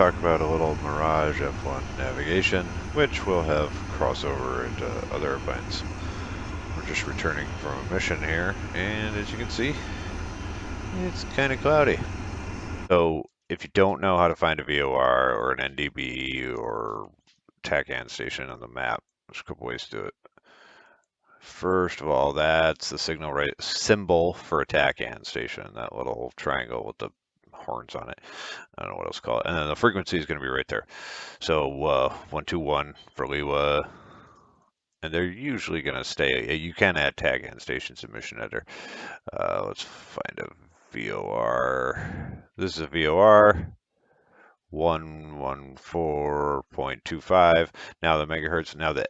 talk about a little Mirage F1 navigation, which will have crossover into other airplanes. We're just returning from a mission here, and as you can see, it's kind of cloudy. So if you don't know how to find a VOR or an NDB or TACAN station on the map, there's a couple ways to do it. First of all, that's the signal symbol for a TACAN station, that little triangle with the horns on it. I don't know what else to call it. And then the frequency is going to be right there. So 121 for Liwa, and they're usually going to stay. You can add TACAN stations in Mission Editor. Let's find a VOR. This is a VOR. 114.25. Now the megahertz, now the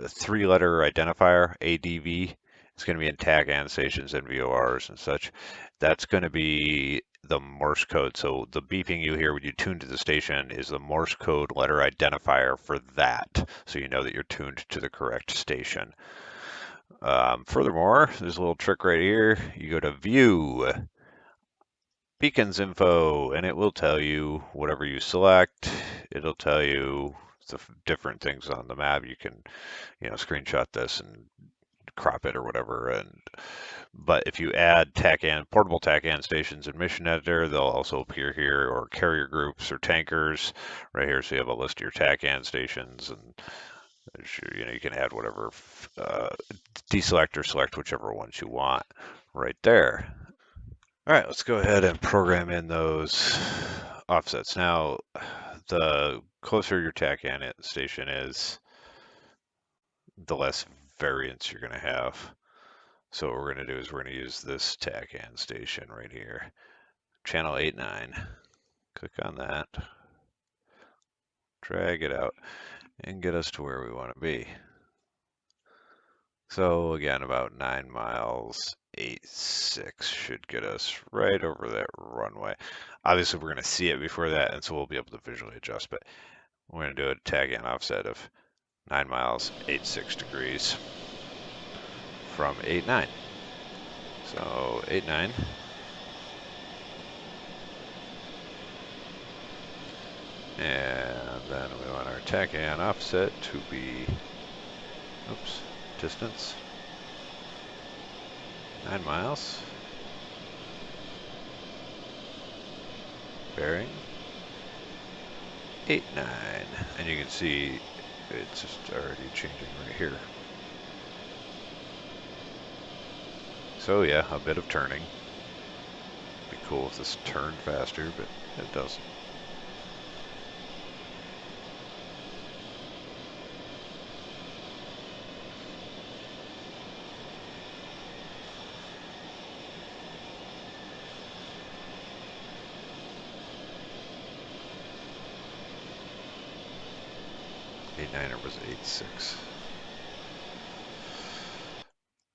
three-letter identifier, ADV, is going to be in TACAN stations and VORs and such. That's going to be the Morse code. So the beeping you hear when you tune to the station is the Morse code letter identifier for that. So you know that you're tuned to the correct station. Furthermore, there's a little trick right here. You go to View, Beacons Info, and it will tell you whatever you select. It'll tell you the different things on the map. You can, screenshot this and crop it or whatever. But if you add TACAN, portable TACAN stations in Mission Editor, they'll also appear here, or carrier groups or tankers right here. So you have a list of your TACAN stations, and you can add whatever, deselect or select whichever ones you want right there. All right, let's go ahead and program in those offsets. Now, the closer your TACAN station is, the less variance you're going to have. So what we're going to do is we're going to use this TACAN station right here, channel 89. Click on that, drag it out, and get us to where we want to be. So again, about 9 miles, 86 should get us right over that runway. Obviously, we're going to see it before that, and so we'll be able to visually adjust, but we're going to do a TACAN offset of 9 miles, 86 degrees from 89. So 89. And then we want our TACAN offset to be, distance, 9 miles. Bearing, 89. And you can see it's just already changing right here. So yeah, a bit of turning. Be cool if this turned faster, but it doesn't. Niner was 86.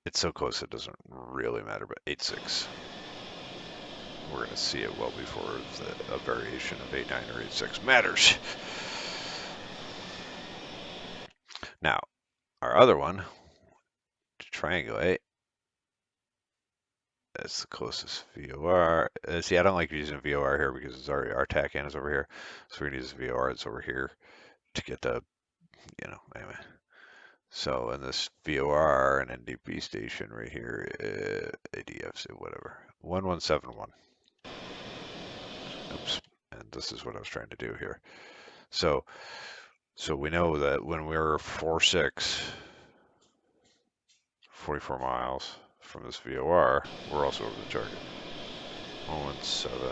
It's so close it doesn't really matter, but 86. We're going to see it well before a variation of 89 or 86 matters. Now, our other one, to triangulate, that's the closest VOR. See, I don't like using a VOR here because it's already, our TACAN is over here. So we're going to use a VOR that's over here to get the, anyway. So in this VOR and NDB station right here, ADF, whatever, 1171. Oops, and this is what I was trying to do here. So we know that when we're 46, 44 miles from this VOR, we're also over the target. 117.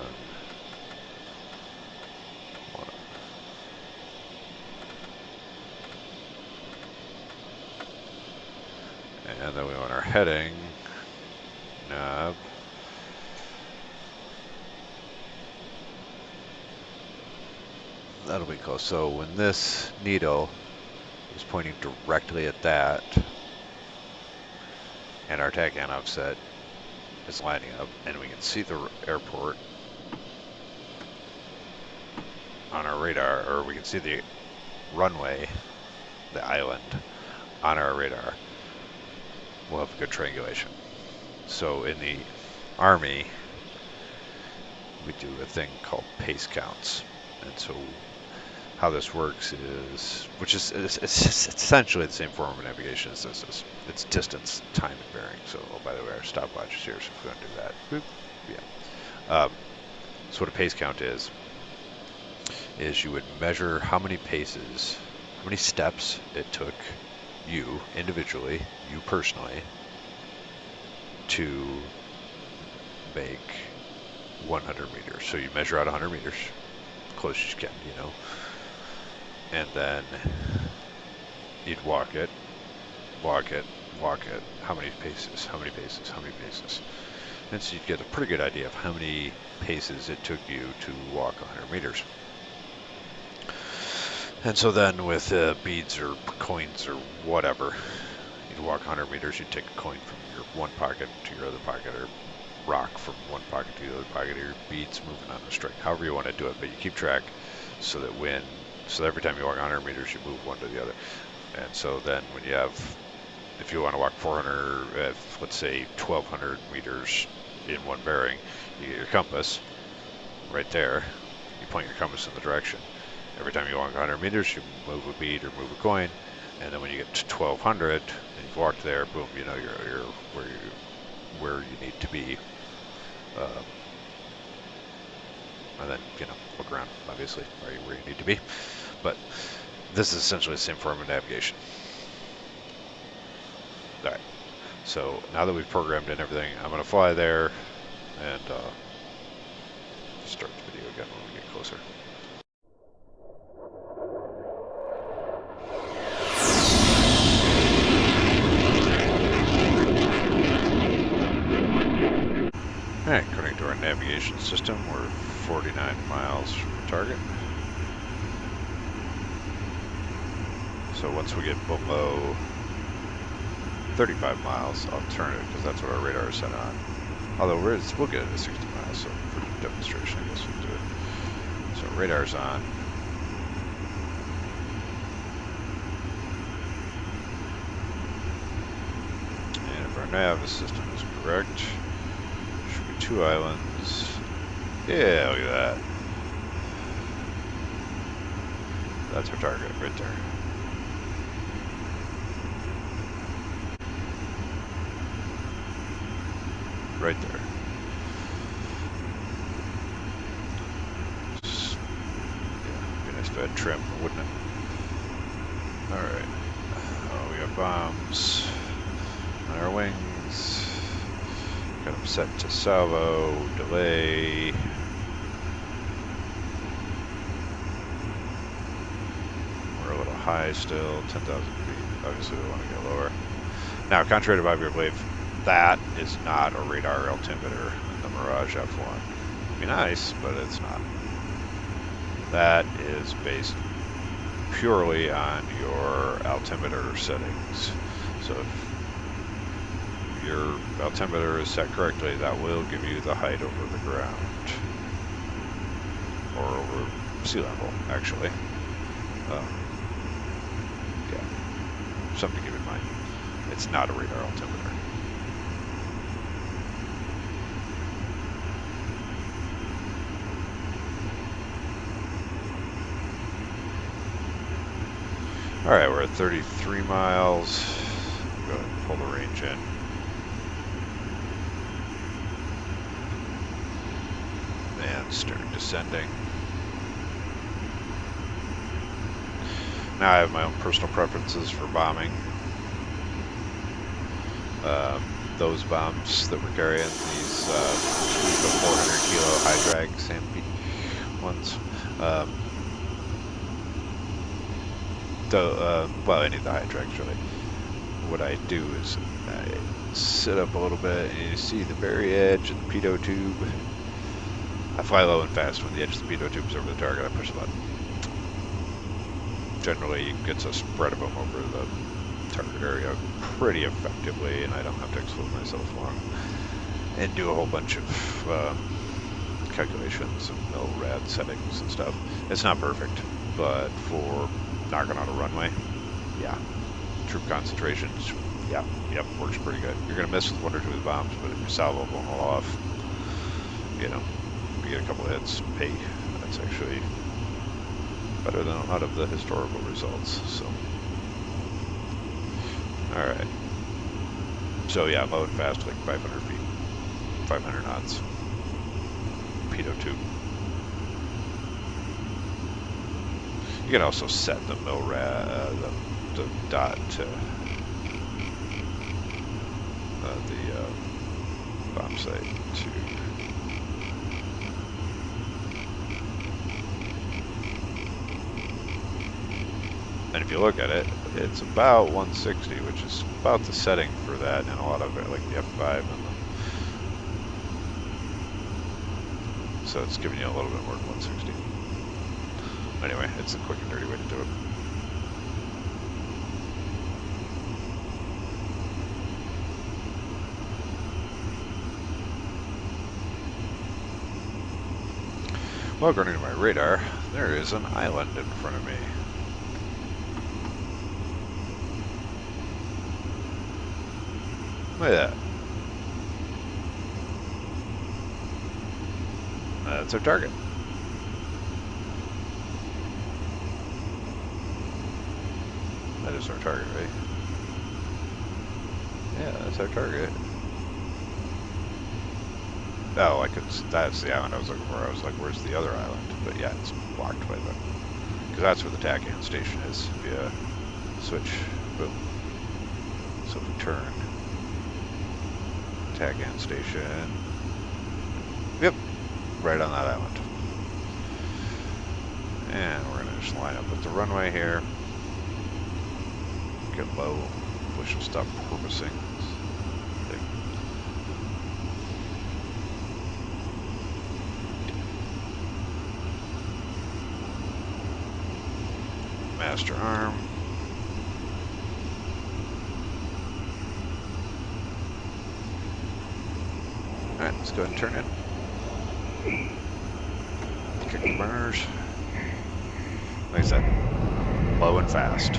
And then we want our heading knob. That'll be close. So when this needle is pointing directly at that, and our TACAN offset is lining up, and we can see the airport on our radar, or we can see the runway, the island, on our radar, we'll have a good triangulation. So in the Army, we do a thing called pace counts. And so how this works is, which is it's essentially the same form of navigation as this is. It's distance, time, and bearing. So, oh, by the way, our stopwatch is here, so if we want to do that, boop, yeah. So what a pace count is you would measure how many paces, how many steps it took you individually, you personally, to make 100 meters. So you measure out 100 meters, close as you can, you know, and then you'd walk it, walk it, walk it. How many paces? How many paces? How many paces? And so you'd get a pretty good idea of how many paces it took you to walk 100 meters. And so then with beads or coins or whatever, you'd walk 100 meters, you'd take a coin from your one pocket to your other pocket, or rock from one pocket to the other pocket, or your beads moving on a string, however you want to do it, but you keep track so that every time you walk 100 meters, you move one to the other. And so then when you have, if you want to walk 400, let's say 1,200 meters in one bearing, you get your compass right there. You point your compass in the direction. Every time you walk 100 meters, you move a bead or move a coin, and then when you get to 1,200 and you've walked there, boom, you know you're where you need to be, and then look around, obviously, where you need to be. But this is essentially the same form of navigation. All right. So now that we've programmed in everything, I'm going to fly there and start the video again when we get closer. Alright, according to our navigation system, we're 49 miles from the target. So once we get below 35 miles, I'll turn it, because that's what our radar is set on. Although we'll get it to 60 miles, so for demonstration, I guess we'll do it. So radar's on. And if our nav system is correct, should be 2 islands. Yeah, look at that. That's our target right there. Right there. Yeah, be nice to add trim, wouldn't it? Alright. Oh, we got bombs on our wings. Got them set to salvo, delay. We're a little high still, 10,000 feet. Obviously we want to get lower. Now, contrary to Bob Wave, that is not a radar altimeter in the Mirage F1. It'd be nice, but it's not. That is based purely on your altimeter settings. So if your altimeter is set correctly, that will give you the height over the ground, or over sea level, actually. Yeah, something to keep in mind. It's not a radar altimeter. All right, we're at 33 miles. Go ahead and pull the range in. And start descending. Now I have my own personal preferences for bombing. Those bombs that we're carrying, these 400 kilo high drag Samp ones. Well, any of the high drags really. What I do is I sit up a little bit and you see the very edge of the pitot tube. I fly low and fast when the edge of the pitot tube is over the target. I push the button. Generally, it gets a spread of them over the target area pretty effectively, and I don't have to expose myself long and do a whole bunch of calculations and rad settings and stuff. It's not perfect, but for knocking on a runway, yeah. Troop concentrations, yeah, yep, works pretty good. You're gonna miss with 1 or 2 of the bombs, but if you salvo them all off, you get a couple of hits, hey, that's actually better than a lot of the historical results. So, all right. So yeah, low and fast, like 500 feet, 500 knots. Pitot tube. You can also set the the dot to the bomb site to. And if you look at it, it's about 160, which is about the setting for that, and a lot of it, like the F5 and the. So it's giving you a little bit more than 160. Anyway, it's a quick and dirty way to do it. Well, according to my radar, there is an island in front of me. Look at that. That's our target. That is our target, right? Yeah, that's our target. Oh, that's the island I was looking for. I was like, where's the other island? But yeah, it's blocked by the, because that's where the TACAN station is. Via switch, boom. So if we turn, TACAN station, yep, right on that island. And we're gonna just line up with the runway here. Get low, which will stop porpoising. Master arm. Alright, let's go ahead and turn in. Kick the burners. Like I said, low and fast.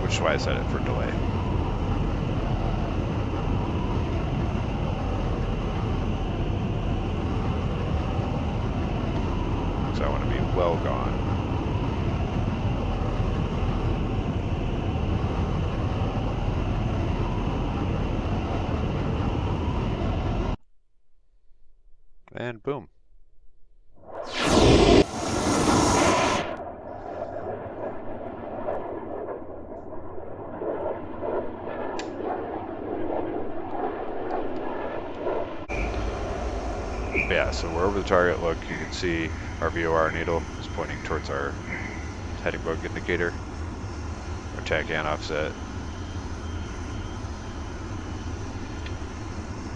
Which is why I set it for delay. So I want to be well gone. And boom. Yeah, so we're over the target. Look, you can see our VOR needle is pointing towards our heading bug indicator, our TACAN offset.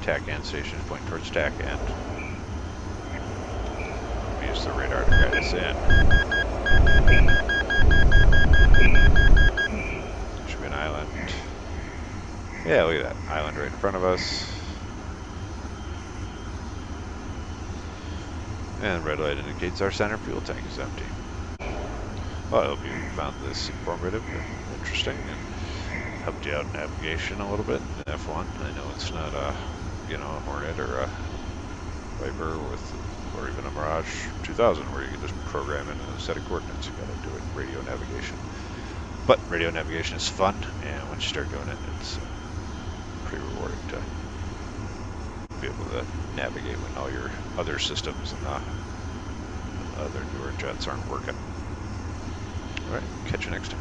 TACAN station is pointing towards TACAN. We use the radar to guide us in. Should be an island. Yeah, look at that. Island right in front of us. And red light indicates our center fuel tank is empty. Well, I hope you found this informative and interesting and helped you out in navigation a little bit in F1. I know it's not a, a Hornet or a Viper or even a Mirage 2000 where you can just program in a set of coordinates. You gotta do it in radio navigation. But radio navigation is fun, and once you start doing it, it's pretty rewarding to be able to navigate when all your other systems and other newer jets aren't working. All right, catch you next time.